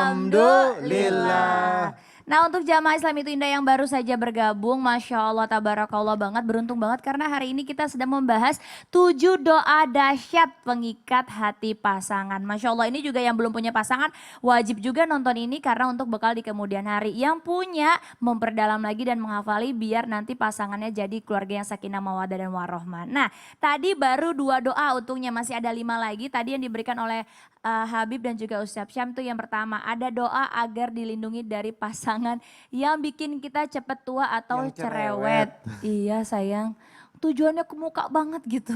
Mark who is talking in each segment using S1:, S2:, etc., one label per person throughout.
S1: Alhamdulillah.
S2: Nah untuk jamaah Islam itu Indah yang baru saja bergabung, Masya Allah, tabarakallah banget, beruntung banget karena hari ini kita sedang membahas 7 doa dahsyat pengikat hati pasangan. Masya Allah, ini juga yang belum punya pasangan wajib juga nonton ini karena untuk bekal di kemudian hari. Yang punya memperdalam lagi dan menghafali biar nanti pasangannya jadi keluarga yang sakinah mawaddah dan warohmah. Nah tadi baru 2 doa, untungnya masih ada 5 lagi tadi yang diberikan oleh Habib dan juga Ustadz Syam. Tuh yang pertama ada doa agar dilindungi dari pasangan yang bikin kita cepet tua atau
S1: Yang
S2: cerewet. Iya sayang, tujuannya ke muka banget gitu.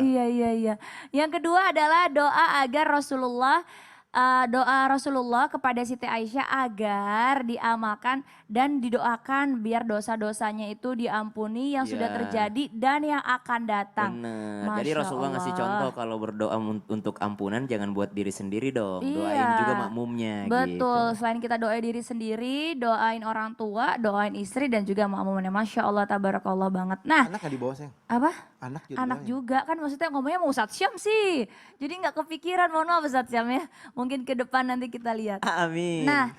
S2: Iya iya iya. Yang kedua adalah doa agar doa Rasulullah kepada Siti Aisyah agar diamalkan dan didoakan biar dosa-dosanya itu diampuni yang sudah
S3: Iya,
S2: terjadi dan yang akan datang.
S3: bener. Jadi
S2: Masya
S3: Rasulullah ngasih contoh
S2: Allah.
S3: kalau berdoa untuk ampunan jangan buat diri sendiri dong.
S2: Iya,
S3: Doain juga makmumnya
S2: betul.
S3: gitu.
S2: Selain kita doain diri sendiri, doain orang tua, doain istri dan juga makmumnya. Masya Allah, tabarakallah banget. Nah,
S1: Anak gak dibawa sayang?
S2: apa?
S1: Anak juga.
S2: Anak juga kan maksudnya ngomongnya mau Ustadz Syam sih. Jadi nggak kepikiran, mohon maaf Ustadz Syam ya. Mungkin ke depan nanti kita lihat.
S3: Amin.
S2: Nah,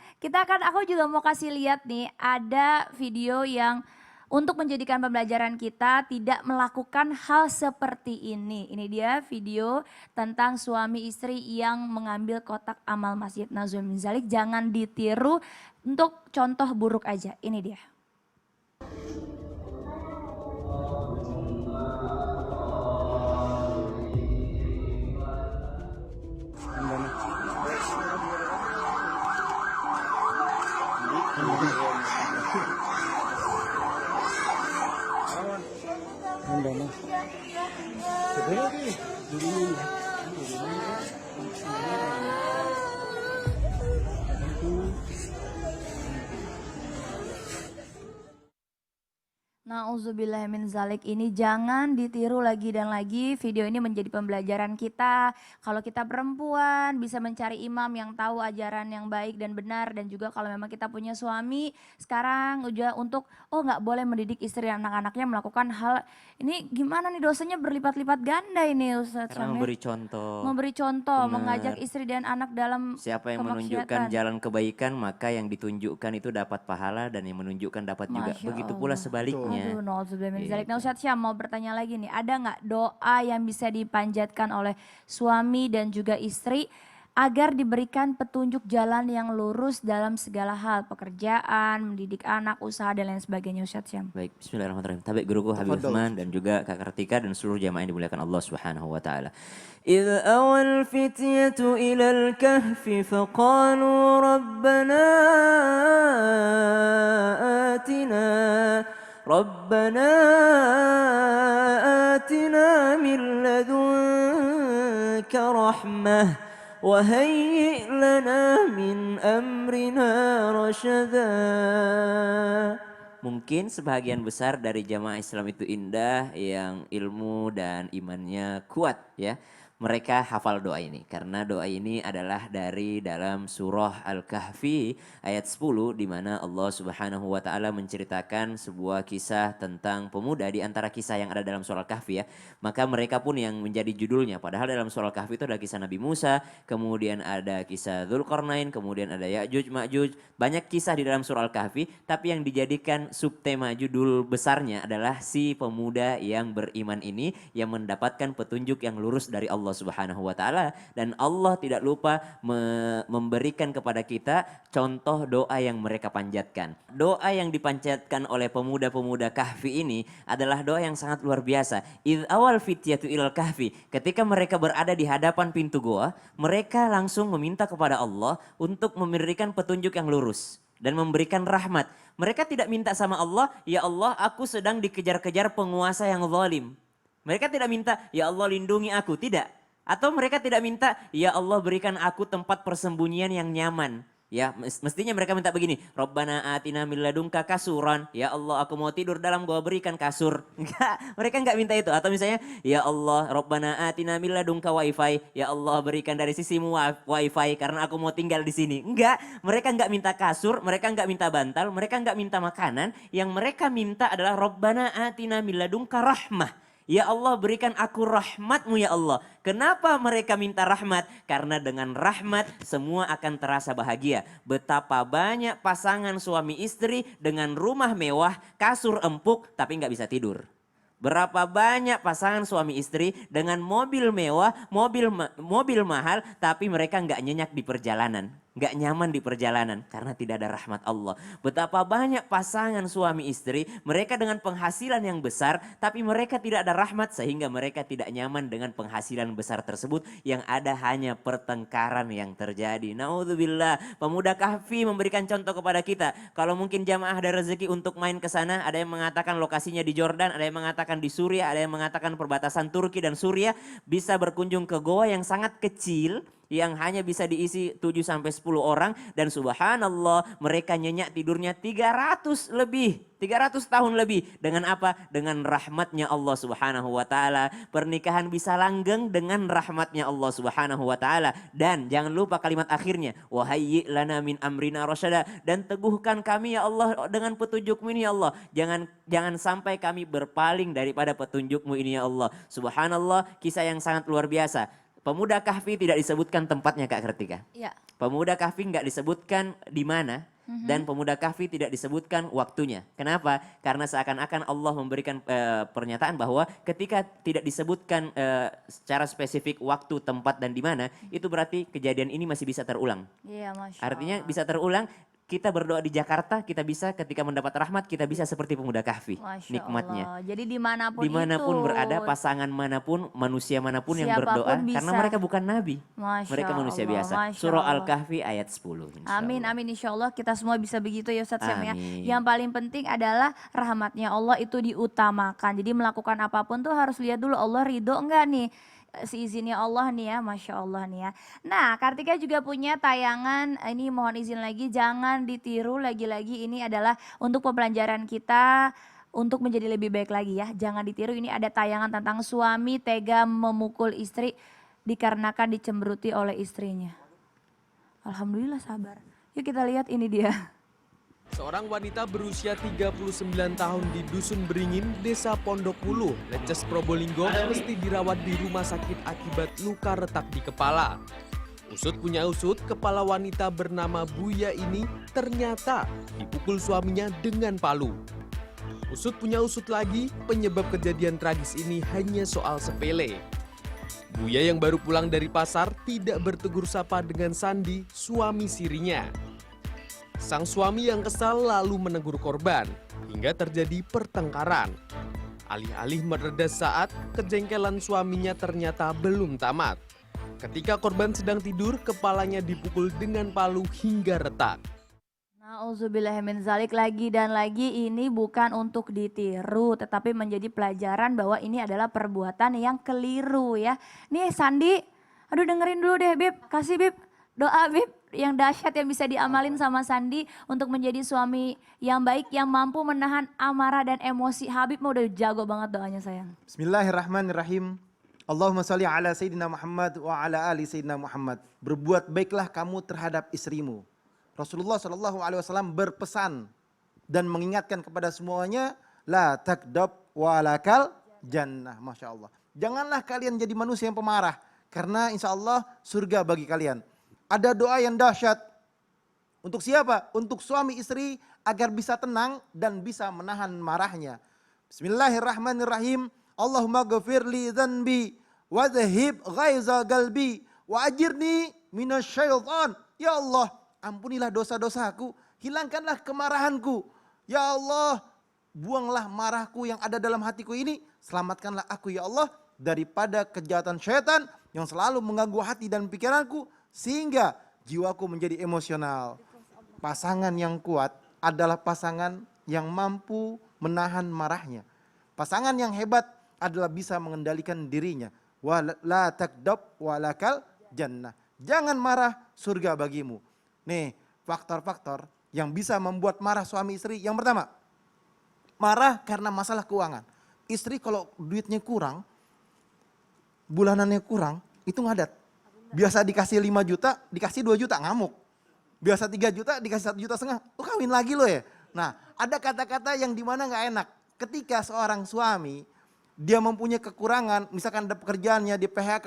S2: aku juga mau kasih lihat nih, ada video yang untuk menjadikan pembelajaran kita tidak melakukan hal seperti ini. Ini dia video tentang suami istri yang mengambil kotak amal Masjid Nazrul Min Zalik. Jangan ditiru, untuk contoh buruk aja. Ini dia. Nauzubillah min zalik, ini jangan ditiru lagi dan lagi. Video ini menjadi pembelajaran kita. Kalau kita perempuan bisa mencari imam yang tahu ajaran yang baik dan benar. Dan juga kalau memang kita punya suami sekarang udah untuk nggak boleh mendidik istri dan anak-anaknya melakukan hal ini, gimana nih dosanya berlipat-lipat ganda ini Ustadz
S3: Karena
S2: Syam ya.
S3: memberi contoh.
S2: Memberi contoh,
S3: Benar.
S2: mengajak istri dan anak dalam
S3: Siapa yang menunjukkan
S2: kemaksiatan.
S3: jalan kebaikan maka yang ditunjukkan itu dapat pahala dan yang menunjukkan dapat juga.
S2: Masya
S3: Begitu pula
S2: Allah.
S3: sebaliknya.
S2: Aduh, nauzubillah min zalik. Nah
S3: Gitu.
S2: Ustadz Syam mau bertanya lagi nih, ada nggak doa yang bisa dipanjatkan oleh suami dan juga istri agar diberikan petunjuk jalan yang lurus dalam segala hal, pekerjaan, mendidik anak, usaha dan lain sebagainya Ustadz Syam?
S3: Baik, bismillahirrahmanirrahim. Tabik guruku Habib
S1: Tafadhol.
S3: Uthman dan juga Kak Kartika dan seluruh jamaah yang dimuliakan Allah Subhanahu wa taala. إذ أوى الفتية إلى الكهف فقالوا ربنا آتنا من لدنك رحمة وهيئ لنا من أمرنا رشدا. Mungkin sebagian besar dari jamaah Islam itu Indah yang ilmu dan imannya kuat ya. Mereka hafal doa ini karena doa ini adalah dari dalam surah Al-Kahfi ayat 10 di mana Allah Subhanahu wa taala menceritakan sebuah kisah tentang pemuda di antara kisah yang ada dalam surah Al-Kahfi ya. Maka mereka pun yang menjadi judulnya, padahal dalam surah Al-Kahfi itu ada kisah Nabi Musa, kemudian ada kisah Dzulqarnain, kemudian ada Ya'juj Ma'juj, banyak kisah di dalam surah Al-Kahfi, tapi yang dijadikan subtema judul besarnya adalah si pemuda yang beriman ini yang mendapatkan petunjuk yang lurus dari Allah Subhanahu wa taala, dan Allah tidak lupa memberikan kepada kita contoh doa yang mereka panjatkan. Doa yang dipanjatkan oleh pemuda-pemuda Kahfi ini adalah doa yang sangat luar biasa. Idz awal fityatu ilal kahfi, ketika mereka berada di hadapan pintu goa, mereka langsung meminta kepada Allah untuk memberikan petunjuk yang lurus dan memberikan rahmat. Mereka tidak minta sama Allah, ya Allah aku sedang dikejar-kejar penguasa yang zalim. Mereka tidak minta, ya Allah lindungi aku, tidak. Atau mereka tidak minta, ya Allah berikan aku tempat persembunyian yang nyaman. Ya, mestinya mereka minta begini, Rabbana atina min ladunka kasuran. Ya Allah aku mau tidur dalam gua berikan kasur. Enggak, mereka enggak minta itu. Atau misalnya, ya Allah Rabbana atina min ladunka wifi. Ya Allah berikan dari sisimu wifi karena aku mau tinggal di sini. Enggak, mereka enggak minta kasur, mereka enggak minta bantal, mereka enggak minta makanan. Yang mereka minta adalah Rabbana atina min ladunka rahmah. Ya Allah berikan aku rahmatmu ya Allah. Kenapa mereka minta rahmat? Karena dengan rahmat semua akan terasa bahagia. Betapa banyak pasangan suami istri dengan rumah mewah, kasur empuk tapi nggak bisa tidur. Berapa banyak pasangan suami istri dengan mobil mewah, mobil mahal tapi mereka nggak nyenyak di perjalanan. Nggak nyaman di perjalanan karena tidak ada rahmat Allah. Betapa banyak pasangan suami istri, mereka dengan penghasilan yang besar, tapi mereka tidak ada rahmat sehingga mereka tidak nyaman dengan penghasilan besar tersebut yang ada hanya pertengkaran yang terjadi. Naudzubillah, pemuda kahfi memberikan contoh kepada kita. Kalau mungkin jamaah ada rezeki untuk main ke sana, ada yang mengatakan lokasinya di Jordan, ada yang mengatakan di Suriah, ada yang mengatakan perbatasan Turki dan Suriah, bisa berkunjung ke goa yang sangat kecil yang hanya bisa diisi 7 sampai 10 orang dan subhanallah mereka nyenyak tidurnya 300 lebih, 300 tahun lebih. Dengan apa? Dengan rahmatnya Allah Subhanahu wa taala. Pernikahan bisa langgeng dengan rahmatnya Allah Subhanahu wa taala. Dan jangan lupa kalimat akhirnya, wahayyi lana min amrina rasyada, dan teguhkan kami ya Allah dengan petunjukmu ini ya Allah. Jangan sampai kami berpaling daripada petunjukmu ini ya Allah. Subhanallah, kisah yang sangat luar biasa. Pemuda kahfi tidak disebutkan tempatnya Kak Kartika.
S2: Iya.
S3: Pemuda kahfi nggak disebutkan di mana dan pemuda kahfi tidak disebutkan waktunya. Kenapa? Karena seakan-akan Allah memberikan pernyataan bahwa ketika tidak disebutkan secara spesifik waktu, tempat dan di mana, itu berarti kejadian ini masih bisa terulang.
S2: Iya, Masya
S3: Artinya
S2: Allah.
S3: bisa terulang. Kita berdoa di Jakarta, kita bisa ketika mendapat rahmat, kita bisa seperti pemuda kahfi.
S2: Masya
S3: Nikmatnya.
S2: Allah. Jadi dimanapun
S3: Dimanapun
S2: itu.
S3: berada, pasangan manapun, manusia manapun yang
S2: Siapapun
S3: berdoa,
S2: bisa.
S3: karena mereka bukan nabi,
S2: Masya
S3: mereka manusia
S2: Allah,
S3: biasa.
S2: Masya
S3: Surah
S2: Allah.
S3: Al-Kahfi ayat 10. insya
S2: Amin,
S3: Allah.
S2: amin, insya Allah kita semua bisa begitu ya Ustadz Syam ya.
S3: Amin.
S2: Yang paling penting adalah rahmatnya Allah itu diutamakan. Jadi melakukan apapun tuh harus lihat dulu Allah ridho enggak nih. Seizinnya Allah nih ya, Masya Allah nih ya. Nah Kartika juga punya tayangan, ini mohon izin lagi jangan ditiru lagi-lagi, ini adalah untuk pembelajaran kita untuk menjadi lebih baik lagi ya. Jangan ditiru, ini ada tayangan tentang suami tega memukul istri dikarenakan dicemberuti oleh istrinya. Alhamdulillah sabar. Yuk kita lihat ini dia.
S1: Seorang wanita berusia 39 tahun di Dusun Beringin, Desa Pondok Wulu, Leces Probolinggo mesti dirawat di rumah sakit akibat luka retak di kepala. Usut punya usut, kepala wanita bernama Buya ini ternyata dipukul suaminya dengan palu. Usut punya usut lagi, penyebab kejadian tragis ini hanya soal sepele. Buya yang baru pulang dari pasar tidak bertegur sapa dengan Sandi, suami sirinya. Sang suami yang kesal lalu menegur korban hingga terjadi pertengkaran. Alih-alih mereda saat kejengkelan suaminya ternyata belum tamat. Ketika korban sedang tidur, kepalanya dipukul dengan palu hingga retak.
S2: Nauzubillahimin zalik, lagi dan lagi ini bukan untuk ditiru tetapi menjadi pelajaran bahwa ini adalah perbuatan yang keliru ya. Nih Sandi, aduh dengerin dulu deh Bib, kasih Bib doa Bib yang dahsyat yang bisa diamalin sama Sandi untuk menjadi suami yang baik yang mampu menahan amarah dan emosi. Habib mah udah jago banget doanya sayang.
S4: Bismillahirrahmanirrahim. Allahumma salli ala Sayyidina Muhammad wa ala ali Sayyidina Muhammad. Berbuat baiklah kamu terhadap istrimu. Rasulullah SAW berpesan dan mengingatkan kepada semuanya, la takdab walakal jannah. Masya Allah. Janganlah kalian jadi manusia yang pemarah, karena insya Allah surga bagi kalian. Ada doa yang dahsyat. Untuk siapa? Untuk suami istri agar bisa tenang dan bisa menahan marahnya. Bismillahirrahmanirrahim. Allahumma ghafir li dhanbi wa dhahib ghaiza qalbi wa ajirni minasyaitan. Ya Allah, ampunilah dosa-dosaku, hilangkanlah kemarahanku. Ya Allah, buanglah marahku yang ada dalam hatiku ini, selamatkanlah aku ya Allah daripada kejahatan syaitan yang selalu mengganggu hati dan pikiranku sehingga jiwaku menjadi emosional. Pasangan yang kuat adalah pasangan yang mampu menahan marahnya. Pasangan yang hebat adalah bisa mengendalikan dirinya. La takdab walakal jannah. Jangan marah, surga bagimu. Nih, faktor-faktor yang bisa membuat marah suami istri. Yang pertama, marah karena masalah keuangan. Istri kalau duitnya kurang, bulanannya kurang, itu ngadat. Biasa dikasih 5 juta, dikasih 2 juta ngamuk. Biasa 3 juta, dikasih 1,5 juta, lu kawin lagi lo ya. Nah, ada kata-kata yang dimana gak enak. Ketika seorang suami dia mempunyai kekurangan, misalkan ada pekerjaannya, di PHK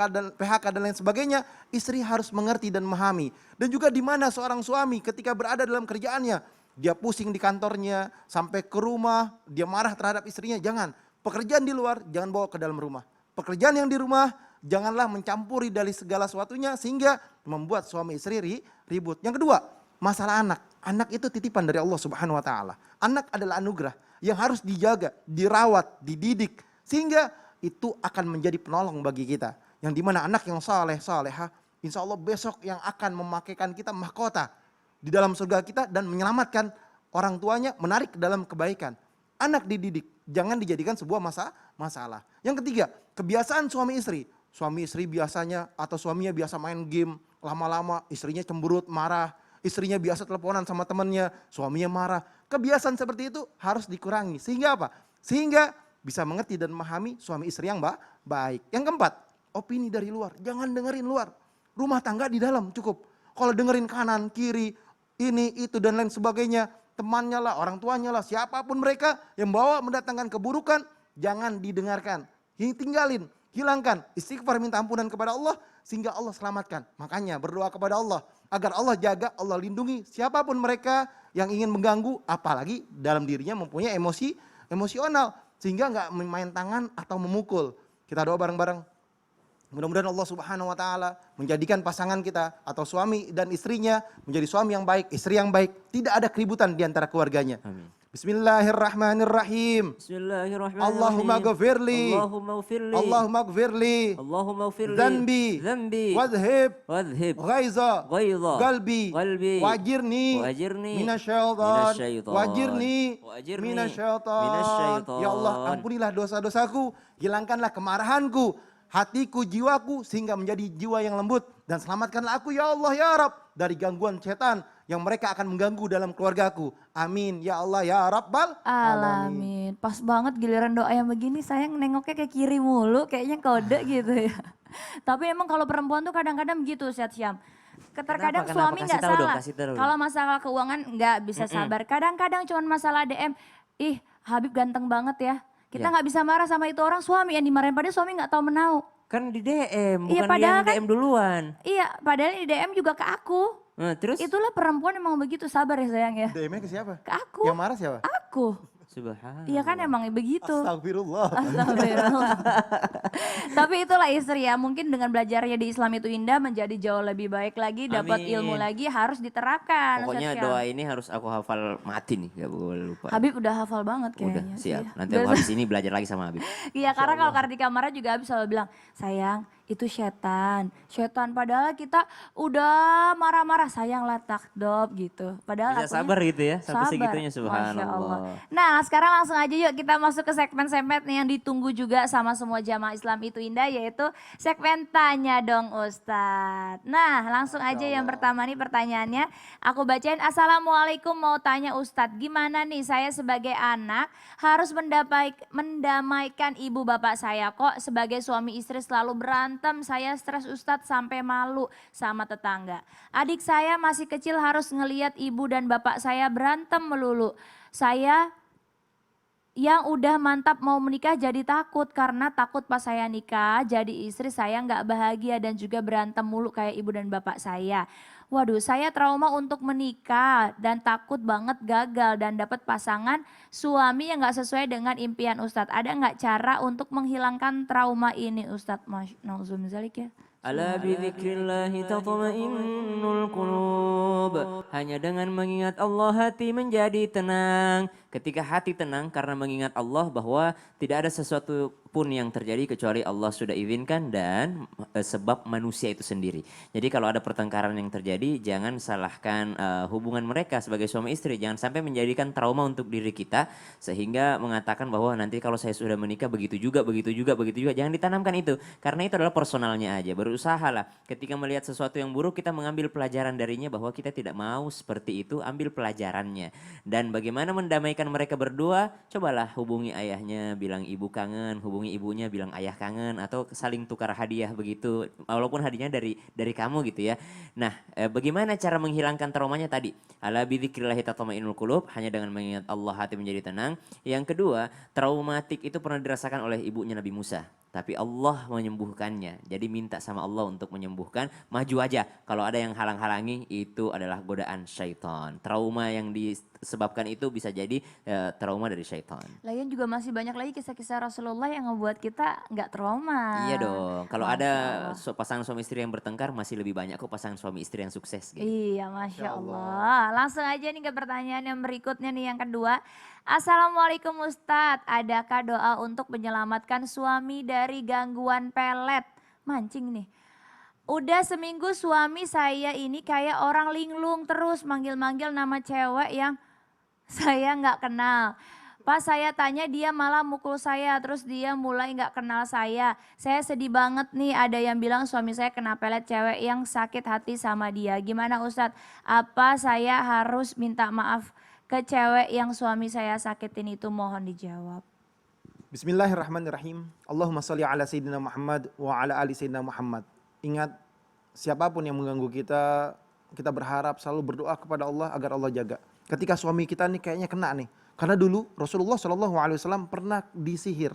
S4: dan lain sebagainya, istri harus mengerti dan memahami. Dan juga di mana seorang suami ketika berada dalam kerjaannya, dia pusing di kantornya, sampai ke rumah, dia marah terhadap istrinya, jangan. Pekerjaan di luar, jangan bawa ke dalam rumah. Pekerjaan yang di rumah, janganlah mencampuri dari segala sesuatunya sehingga membuat suami istri ribut. Yang kedua, masalah anak. Anak itu titipan dari Allah Subhanahu wa taala. Anak adalah anugerah yang harus dijaga, dirawat, dididik sehingga itu akan menjadi penolong bagi kita. Yang dimana anak yang saleh, saleha, insya Allah besok yang akan memakaikan kita mahkota di dalam surga kita dan menyelamatkan orang tuanya, menarik ke dalam kebaikan. Anak dididik, jangan dijadikan sebuah masalah. Yang ketiga, kebiasaan suami istri. Suami istri biasanya atau suaminya biasa main game, lama-lama istrinya cemberut, marah. Istrinya biasa teleponan sama temannya, suaminya marah. Kebiasaan seperti itu harus dikurangi. Sehingga apa? Sehingga bisa mengerti dan memahami suami istri yang baik. Yang keempat, opini dari luar. Jangan dengerin luar. Rumah tangga di dalam cukup. Kalau dengerin kanan, kiri, ini, itu dan lain sebagainya. Temannya lah, orang tuanya lah, siapapun mereka yang bawa mendatangkan keburukan, jangan didengarkan. Tinggalin, hilangkan. Istighfar, minta ampunan kepada Allah sehingga Allah selamatkan. Makanya berdoa kepada Allah agar Allah jaga, Allah lindungi siapapun mereka yang ingin mengganggu, apalagi dalam dirinya mempunyai emosional sehingga nggak main tangan atau memukul. Kita doa bareng-bareng. Mudah-mudahan Allah Subhanahu wa taala menjadikan pasangan kita atau suami dan istrinya menjadi suami yang baik, istri yang baik, tidak ada keributan di antara keluarganya.
S3: Amin.
S4: Bismillahirrahmanirrahim.
S3: Bismillahirrahmanirrahim.
S4: Allahumma ghafirli.
S3: Allahumma ghafirli.
S4: Allahumma ghafirli.
S3: Allahumma ghafirli.
S4: Dhanbi. Wadhib. Ghaiza.
S3: Ghaiza.
S4: Qalbi. Wajirni. Minasyaitan. Wajirni. Minasyaitan. Ya Allah, ampunilah dosa-dosaku, hilangkanlah kemarahanku, hatiku, jiwaku sehingga menjadi jiwa yang lembut dan selamatkanlah aku ya Allah ya Rabb dari gangguan setan yang mereka akan mengganggu dalam keluargaku. Amin ya Allah ya Rabbal
S2: Alamin. Pas banget giliran doa yang begini saya nengoknya ke kiri mulu kayaknya kode gitu ya. Tapi emang kalau perempuan tuh kadang-kadang begitu Ustaz Syam. Terkadang
S3: Kenapa?
S2: suami
S3: Kasih
S2: nggak
S3: tahu dong,
S2: salah.
S3: kasih tahu.
S2: Kalau masalah keuangan nggak bisa sabar. Kadang-kadang cuma masalah DM. Ih Habib ganteng banget ya. Kita nggak bisa marah sama itu orang, suami yang dimarahin padahal suami nggak tahu menau.
S3: Kan di DM,
S2: Iya,
S3: bukan
S2: padahal
S3: dia yang DM duluan.
S2: Iya padahal di DM juga ke aku.
S3: Nah, terus?
S2: Itulah perempuan emang begitu, sabar ya sayang ya.
S4: DM-nya ke siapa?
S2: Ke aku.
S4: Yang marah siapa?
S2: Aku.
S3: Subhanallah.
S2: Iya kan emang begitu.
S4: Astagfirullah.
S2: Astagfirullah. Tapi itulah istri ya, mungkin dengan belajarnya di Islam itu indah menjadi jauh lebih baik lagi, dapat
S3: Amin.
S2: ilmu lagi harus diterapkan.
S3: Pokoknya
S2: Ustaz Syam.
S3: doa ini harus aku hafal mati nih, gak boleh lupa.
S2: Habib udah hafal banget
S3: Udah,
S2: kayaknya.
S3: siap.
S2: Iya.
S3: Nanti aku habis ini belajar lagi sama Habib.
S2: Iya karena kalau karena di kamarnya juga Habib selalu bilang, sayang itu setan. Setan padahal kita udah marah-marah, sayang lah takdob gitu. Padahal
S3: Bisa sabar gitu ya, sampai segitunya, subhanallah.
S2: Masya Allah. Nah sekarang langsung aja yuk kita masuk ke segmen-segmen yang ditunggu juga sama semua jamaah Islam itu indah, yaitu segmen Tanya Dong Ustadz. Nah langsung aja yang pertama nih pertanyaannya aku bacain. Assalamualaikum, mau tanya Ustadz, gimana nih saya sebagai anak harus mendamaikan ibu bapak saya, kok sebagai suami istri selalu berantem, saya stres Ustadz sampai malu sama tetangga. Adik saya masih kecil harus ngeliat ibu dan bapak saya berantem melulu. Saya yang udah mantap mau menikah jadi takut karena takut pas saya nikah jadi istri saya nggak bahagia dan juga berantem mulu kayak ibu dan bapak saya. Waduh, saya trauma untuk menikah dan takut banget gagal dan dapat pasangan suami yang nggak sesuai dengan impian Ustadz. Ada nggak cara untuk menghilangkan trauma ini Ustadz? Nauzubillahi ya.
S3: Ala bidzikrillahi tatma'innul qulub. Hanya dengan mengingat Allah hati menjadi tenang. Ketika hati tenang karena mengingat Allah bahwa tidak ada sesuatu pun yang terjadi kecuali Allah sudah izinkan dan sebab manusia itu sendiri. Jadi kalau ada pertengkaran yang terjadi jangan salahkan hubungan mereka sebagai suami istri. Jangan sampai menjadikan trauma untuk diri kita sehingga mengatakan bahwa nanti kalau saya sudah menikah begitu juga. Jangan ditanamkan itu karena itu adalah personalnya aja. Berusahalah ketika melihat sesuatu yang buruk kita mengambil pelajaran darinya bahwa kita tidak mau seperti itu, ambil pelajarannya. Dan bagaimana mendamaikan mereka berdua, cobalah hubungi ayahnya, bilang ibu kangen, hubungi menghubungi ibunya bilang ayah kangen atau saling tukar hadiah begitu. Walaupun hadiahnya dari kamu gitu ya. Nah, bagaimana cara menghilangkan traumanya tadi? Ala bidzikrillahi tatma'innul qulub, hanya dengan mengingat Allah hati menjadi tenang. Yang kedua, traumatik itu pernah dirasakan oleh ibunya Nabi Musa. Tapi Allah menyembuhkannya. Jadi minta sama Allah untuk menyembuhkan. Maju aja. Kalau ada yang halang-halangi itu adalah godaan syaitan. Trauma yang disebabkan itu bisa jadi trauma dari syaitan.
S2: Lagian juga masih banyak lagi kisah-kisah Rasulullah yang ngebuat kita nggak trauma.
S3: Iya dong. Kalau
S2: Masya
S3: ada
S2: Allah.
S3: pasangan suami istri yang bertengkar masih lebih banyak kok pasangan suami istri yang sukses gitu.
S2: Iya, Masya Allah. Langsung aja nih ke pertanyaan yang berikutnya nih, yang kedua. Assalamualaikum Ustadz, adakah doa untuk menyelamatkan suami dari gangguan pelet? Mancing nih. Udah seminggu suami saya ini kayak orang linglung terus manggil-manggil nama cewek yang saya nggak kenal. Pas saya tanya dia malah mukul saya, terus dia mulai nggak kenal saya. Saya sedih banget nih, ada yang bilang suami saya kena pelet cewek yang sakit hati sama dia. Gimana Ustadz, apa saya harus minta maaf ke cewek yang suami saya sakitin itu? Mohon dijawab.
S4: Bismillahirrahmanirrahim. Allahumma sholli ala sayyidina Muhammad wa ala ali sayyidina Muhammad. Ingat, siapapun yang mengganggu kita, kita berharap selalu berdoa kepada Allah agar Allah jaga. Ketika suami kita nih kayaknya kena nih. Karena dulu Rasulullah SAW pernah disihir.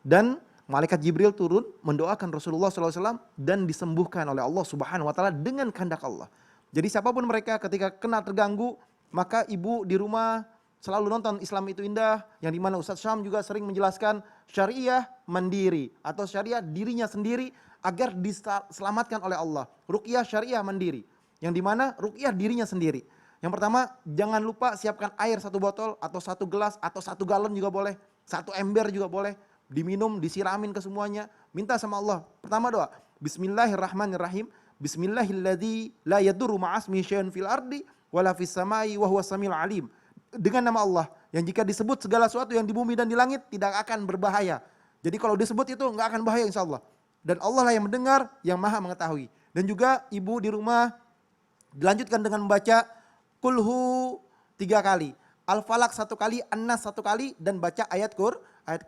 S4: Dan malaikat Jibril turun mendoakan Rasulullah SAW dan disembuhkan oleh Allah Subhanahu wa taala dengan kehendak Allah. Jadi siapapun mereka ketika kena terganggu, maka ibu di rumah selalu nonton Islam Itu Indah, yang dimana Ustadz Syam juga sering menjelaskan syariah mandiri atau syariah dirinya sendiri agar diselamatkan oleh Allah. Ruqyah syariah mandiri, yang dimana ruqyah dirinya sendiri. Yang pertama, jangan lupa siapkan air 1 botol atau 1 gelas atau 1 galon juga boleh, 1 ember juga boleh, diminum, disiramin ke semuanya. Minta sama Allah. Pertama doa, Bismillahirrahmanirrahim. Bismillahilladzi la yadurru ma'asmi syai'un fil ardi wala fis samai wa huwas samiul alim. Dengan nama Allah yang jika disebut segala sesuatu yang di bumi dan di langit tidak akan berbahaya. Jadi kalau disebut itu nggak akan bahaya insya Allah. Dan Allah lah yang mendengar, yang maha mengetahui. Dan juga ibu di rumah dilanjutkan dengan membaca Kulhu 3 kali, Al-Falaq 1 kali, An-Nas 1 kali, dan baca ayat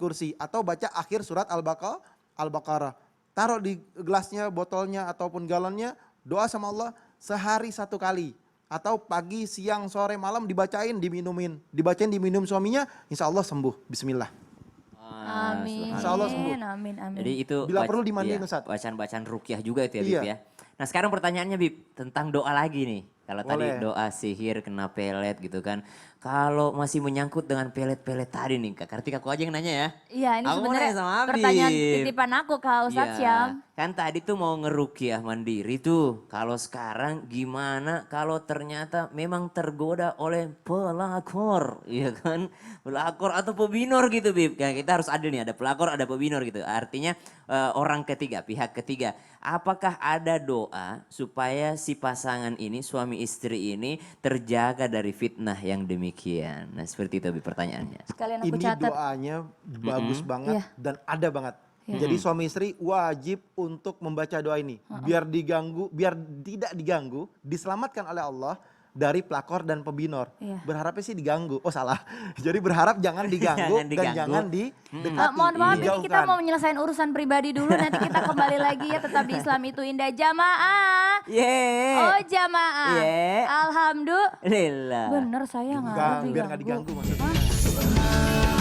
S4: kursi atau baca akhir surat Al-Baqarah. Taruh di gelasnya, botolnya ataupun galonnya, doa sama Allah sehari 1 kali. Atau pagi, siang, sore, malam dibacain, diminum suaminya, insya Allah sembuh. Bismillah.
S2: Amin.
S4: Insya Allah sembuh.
S2: Amin, amin.
S3: Jadi itu
S4: Bila perlu dimandiin, Ustaz.
S3: bacaan-bacaan ruqyah juga itu ya Bib
S4: Iya.
S3: ya. Nah sekarang pertanyaannya Bib tentang doa lagi nih. Kalau tadi
S4: Boleh.
S3: doa sihir kena pelet gitu kan. Kalau masih menyangkut dengan pelet-pelet tadi nih Kak Kartika, aku aja yang nanya ya.
S2: Iya, ini
S3: Aku mau
S2: sebenarnya
S3: nanya sama Habib.
S2: pertanyaan titipan aku ke Ustadz
S3: Iya,
S2: Syam.
S3: kan tadi tuh mau ngeruqyah mandiri tuh. Kalau sekarang gimana kalau ternyata memang tergoda oleh pelakor, ya kan? Pelakor atau pebinor gitu, Bib. Kan kita harus adil nih, ada pelakor, ada pebinor gitu. Artinya orang ketiga, pihak ketiga. Apakah ada doa supaya si pasangan ini, suami istri ini terjaga dari fitnah yang demikian? Nah, seperti itu Bib pertanyaannya.
S2: Sekalian aku
S4: Ini
S2: catat.
S4: doanya bagus banget
S2: Iya.
S4: dan ada banget. Jadi suami istri wajib untuk membaca doa ini. Biar tidak diganggu, diselamatkan oleh Allah dari pelakor dan pebinor.
S2: Iya.
S4: Berharapnya sih diganggu. Oh salah. Jadi berharap jangan diganggu,
S3: Jangan
S4: dan
S3: diganggu.
S4: jangan didekati.
S2: Mohon maaf ini kita
S4: dijauhkan.
S2: mau menyelesaikan urusan pribadi dulu, nanti kita kembali lagi ya, tetap di Islam Itu Indah. Jamaah.
S3: Yeay.
S2: Oh jamaah.
S3: Yeay.
S2: Alhamdulillah. Bener saya nggak
S4: Biar nggak diganggu maksudnya.
S2: Hah?